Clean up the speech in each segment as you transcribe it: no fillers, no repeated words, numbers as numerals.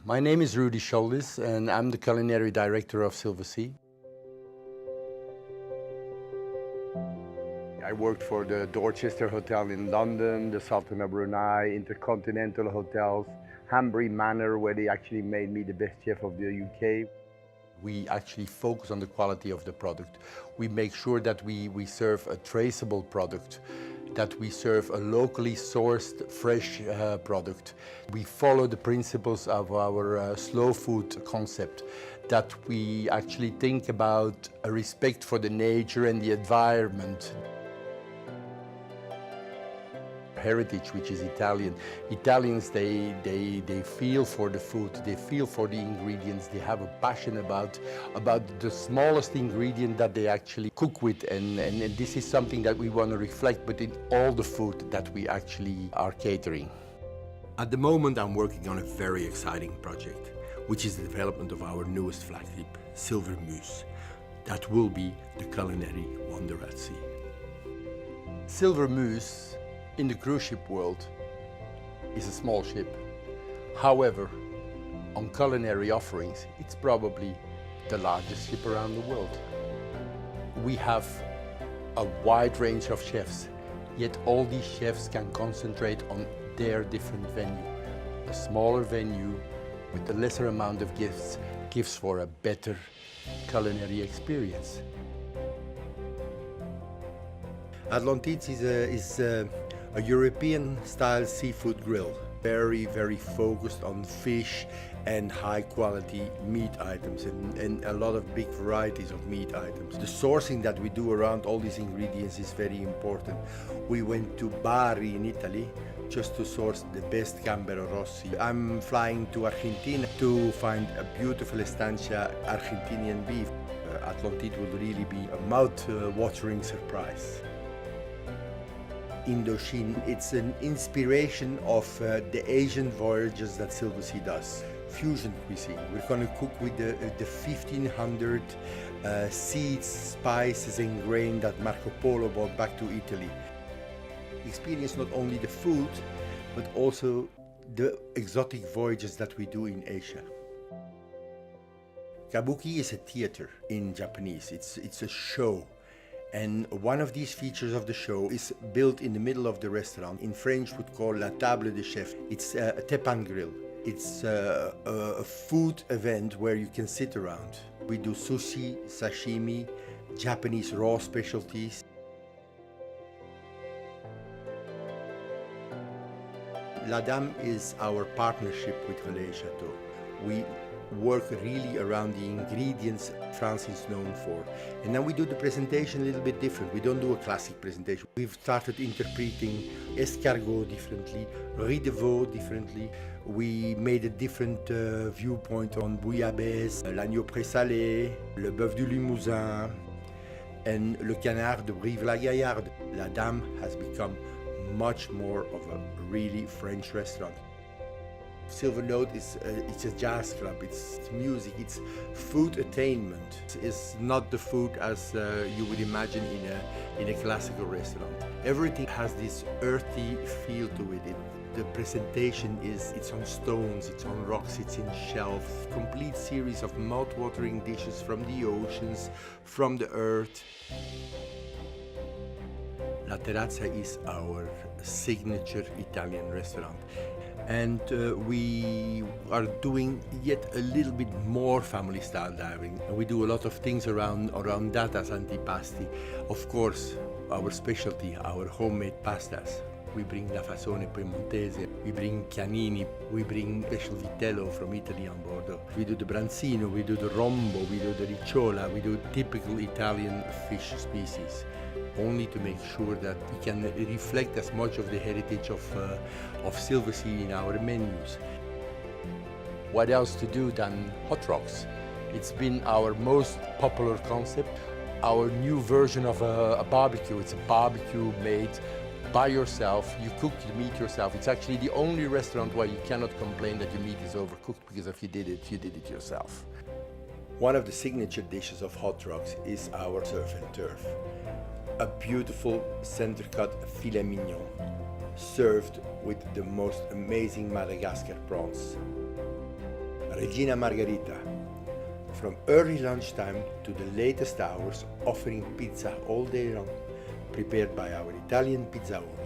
My name is Rudy Scholdes and I'm the culinary director of Silver Sea. I worked for the Dorchester Hotel in London, the Sultan of Brunei, Intercontinental Hotels, Hanbury Manor, where they actually made me the best chef of the UK. We actually focus on the quality of the product. We make sure that we serve a traceable product, that we serve a locally sourced, fresh product. We follow the principles of our slow food concept, that we actually think about a respect for the nature and the environment. Heritage, which is Italian. Italians, they feel for the food, they feel for the ingredients, they have a passion about the smallest ingredient that they actually cook with, and this is something that we want to reflect, but in all the food that we actually are catering. At the moment, I'm working on a very exciting project, which is the development of our newest flagship, Silver Muse. That will be the culinary wonder at sea. Silver Muse in the cruise ship world is a small ship. However, on culinary offerings, it's probably the largest ship around the world. We have a wide range of chefs, yet all these chefs can concentrate on their different venue. A smaller venue with a lesser amount of gifts gives for a better culinary experience. Atlantis is a European-style seafood grill. Very, very focused on fish and high-quality meat items and a lot of big varieties of meat items. The sourcing that we do around all these ingredients is very important. We went to Bari in Italy just to source the best Gambero Rossi. I'm flying to Argentina to find a beautiful estancia Argentinian beef. Atlantis will really be a mouth-watering surprise. Indochine, it's an inspiration of the Asian voyages that Silver Sea does. Fusion cuisine. We're going to cook with the 1500 seeds, spices and grain that Marco Polo brought back to Italy. Experience not only the food, but also the exotic voyages that we do in Asia. Kabuki is a theater in Japanese. It's a show. And one of these features of the show is built in the middle of the restaurant. In French, would call la table de chef. It's a tepan grill. It's a food event where you can sit around. We do sushi, sashimi, Japanese raw specialties. La Dame is our partnership with Relais Chateau. We work really around the ingredients France is known for. And now we do the presentation a little bit different. We don't do a classic presentation. We've started interpreting escargot differently, riz de veau differently. We made a different viewpoint on bouillabaisse, l'agneau présalé, le bœuf du Limousin, and le canard de Brive-la-Gaillarde. La Dame has become much more of a really French restaurant. Silver Note is it's a jazz club, it's music, it's food attainment. It's not the food as you would imagine in a classical restaurant. Everything has this earthy feel to it. The presentation it's on stones, it's on rocks, it's in shelves. Complete series of mouth-watering dishes from the oceans, from the earth. La Terrazza is our signature Italian restaurant. And we are doing yet a little bit more family style dining. We do a lot of things around that as antipasti. Of course, our specialty, our homemade pastas. We bring la fagioli piemontese, we bring chianini, we bring special vitello from Italy on board. We do the branzino, we do the rombo, we do the ricciola, we do typical Italian fish species, only to make sure that we can reflect as much of the heritage of Silver Sea in our menus. What else to do than hot rocks? It's been our most popular concept, our new version of a barbecue. It's a barbecue made by yourself. You cook the meat yourself. It's actually the only restaurant where you cannot complain that your meat is overcooked, because if you did it yourself. One of the signature dishes of Hot Rocks is our surf and turf. A beautiful center-cut filet mignon served with the most amazing Madagascar prawns. Regina Margherita. From early lunchtime to the latest hours, offering pizza all day long, prepared by our Italian pizzaono.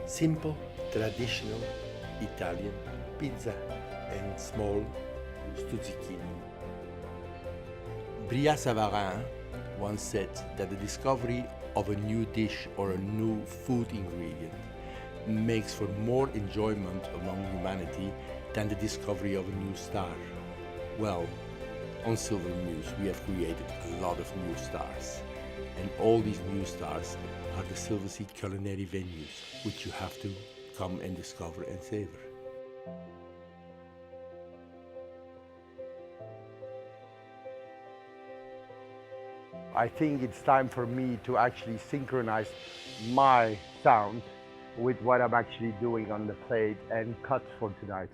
Simple, traditional Italian pizza and small stuzzichini. Bria Savarin once said that the discovery of a new dish or a new food ingredient makes for more enjoyment among humanity than the discovery of a new star. Well, on Silver Muse we have created a lot of new stars, and all these new stars are the Silver Sea culinary venues which you have to come and discover and savor. I think it's time for me to actually synchronize my sound with what I'm actually doing on the plate and cut for tonight.